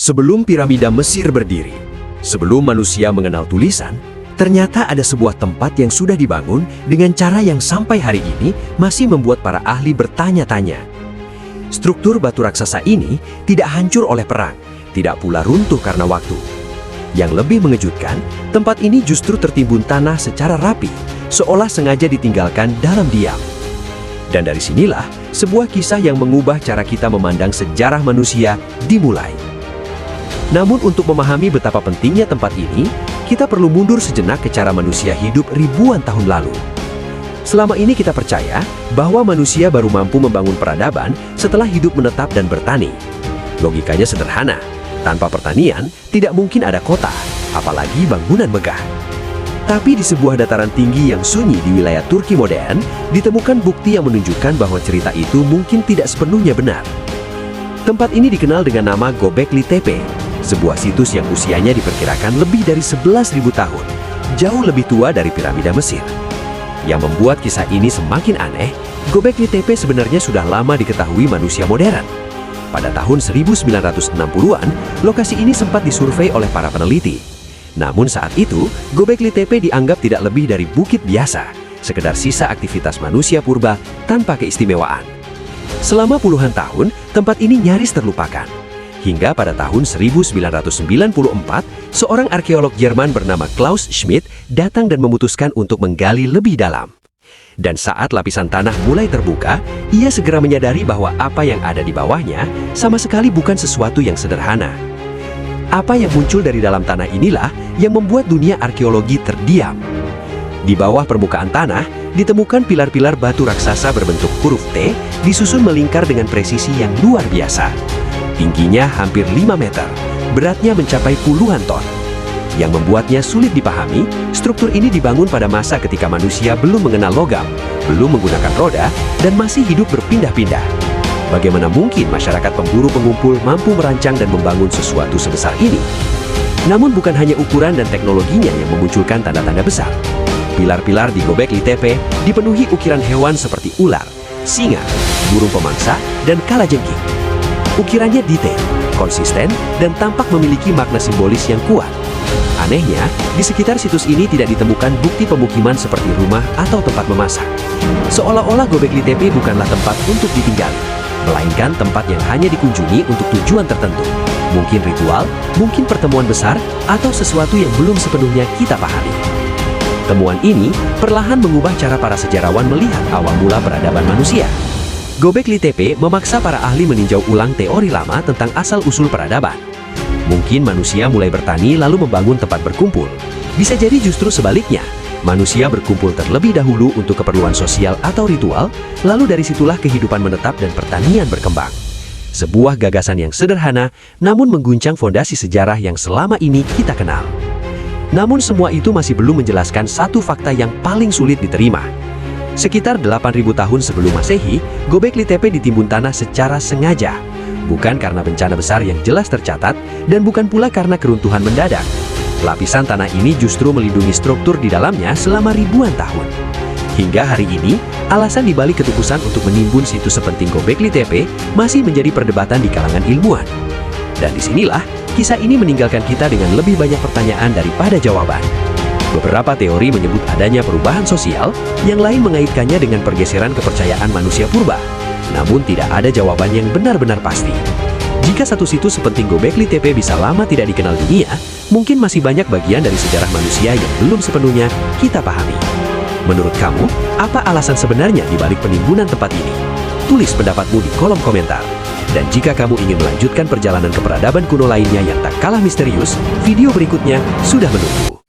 Sebelum piramida Mesir berdiri, sebelum manusia mengenal tulisan, ternyata ada sebuah tempat yang sudah dibangun dengan cara yang sampai hari ini masih membuat para ahli bertanya-tanya. Struktur batu raksasa ini tidak hancur oleh perang, tidak pula runtuh karena waktu. Yang lebih mengejutkan, tempat ini justru tertimbun tanah secara rapi, seolah sengaja ditinggalkan dalam diam. Dan dari sinilah sebuah kisah yang mengubah cara kita memandang sejarah manusia dimulai. Namun untuk memahami betapa pentingnya tempat ini, kita perlu mundur sejenak ke cara manusia hidup ribuan tahun lalu. Selama ini kita percaya bahwa manusia baru mampu membangun peradaban setelah hidup menetap dan bertani. Logikanya sederhana, tanpa pertanian tidak mungkin ada kota, apalagi bangunan megah. Tapi di sebuah dataran tinggi yang sunyi di wilayah Turki modern, ditemukan bukti yang menunjukkan bahwa cerita itu mungkin tidak sepenuhnya benar. Tempat ini dikenal dengan nama Göbekli Tepe, sebuah situs yang usianya diperkirakan lebih dari 11.000 tahun, jauh lebih tua dari piramida Mesir. Yang membuat kisah ini semakin aneh, Göbekli Tepe sebenarnya sudah lama diketahui manusia modern. Pada tahun 1960-an, lokasi ini sempat disurvei oleh para peneliti. Namun saat itu, Göbekli Tepe dianggap tidak lebih dari bukit biasa, sekedar sisa aktivitas manusia purba tanpa keistimewaan. Selama puluhan tahun, tempat ini nyaris terlupakan. Hingga pada tahun 1994, seorang arkeolog Jerman bernama Klaus Schmidt datang dan memutuskan untuk menggali lebih dalam. Dan saat lapisan tanah mulai terbuka, ia segera menyadari bahwa apa yang ada di bawahnya sama sekali bukan sesuatu yang sederhana. Apa yang muncul dari dalam tanah inilah yang membuat dunia arkeologi terdiam. Di bawah permukaan tanah, ditemukan pilar-pilar batu raksasa berbentuk huruf T disusun melingkar dengan presisi yang luar biasa. Tingginya hampir 5 meter, beratnya mencapai puluhan ton. Yang membuatnya sulit dipahami, struktur ini dibangun pada masa ketika manusia belum mengenal logam, belum menggunakan roda, dan masih hidup berpindah-pindah. Bagaimana mungkin masyarakat pemburu pengumpul mampu merancang dan membangun sesuatu sebesar ini? Namun bukan hanya ukuran dan teknologinya yang memunculkan tanda-tanda besar. Pilar-pilar di Göbekli Tepe dipenuhi ukiran hewan seperti ular, singa, burung pemangsa, dan kalajengking. Ukirannya detail, konsisten, dan tampak memiliki makna simbolis yang kuat. Anehnya, di sekitar situs ini tidak ditemukan bukti pemukiman seperti rumah atau tempat memasak. Seolah-olah Göbekli Tepe bukanlah tempat untuk ditinggali, melainkan tempat yang hanya dikunjungi untuk tujuan tertentu. Mungkin ritual, mungkin pertemuan besar, atau sesuatu yang belum sepenuhnya kita pahami. Temuan ini perlahan mengubah cara para sejarawan melihat awal mula peradaban manusia. Göbekli Tepe memaksa para ahli meninjau ulang teori lama tentang asal-usul peradaban. Mungkin manusia mulai bertani lalu membangun tempat berkumpul. Bisa jadi justru sebaliknya, manusia berkumpul terlebih dahulu untuk keperluan sosial atau ritual, lalu dari situlah kehidupan menetap dan pertanian berkembang. Sebuah gagasan yang sederhana, namun mengguncang fondasi sejarah yang selama ini kita kenal. Namun semua itu masih belum menjelaskan satu fakta yang paling sulit diterima. Sekitar 8.000 tahun sebelum Masehi, Göbekli Tepe ditimbun tanah secara sengaja. Bukan karena bencana besar yang jelas tercatat, dan bukan pula karena keruntuhan mendadak. Lapisan tanah ini justru melindungi struktur di dalamnya selama ribuan tahun. Hingga hari ini, alasan dibalik ketukusan untuk menimbun situs sepenting Göbekli Tepe masih menjadi perdebatan di kalangan ilmuwan. Dan disinilah, kisah ini meninggalkan kita dengan lebih banyak pertanyaan daripada jawaban. Beberapa teori menyebut adanya perubahan sosial, yang lain mengaitkannya dengan pergeseran kepercayaan manusia purba. Namun tidak ada jawaban yang benar-benar pasti. Jika satu situs sepenting Göbekli Tepe bisa lama tidak dikenal dunia, mungkin masih banyak bagian dari sejarah manusia yang belum sepenuhnya kita pahami. Menurut kamu, apa alasan sebenarnya di balik penimbunan tempat ini? Tulis pendapatmu di kolom komentar. Dan jika kamu ingin melanjutkan perjalanan ke peradaban kuno lainnya yang tak kalah misterius, video berikutnya sudah menunggu.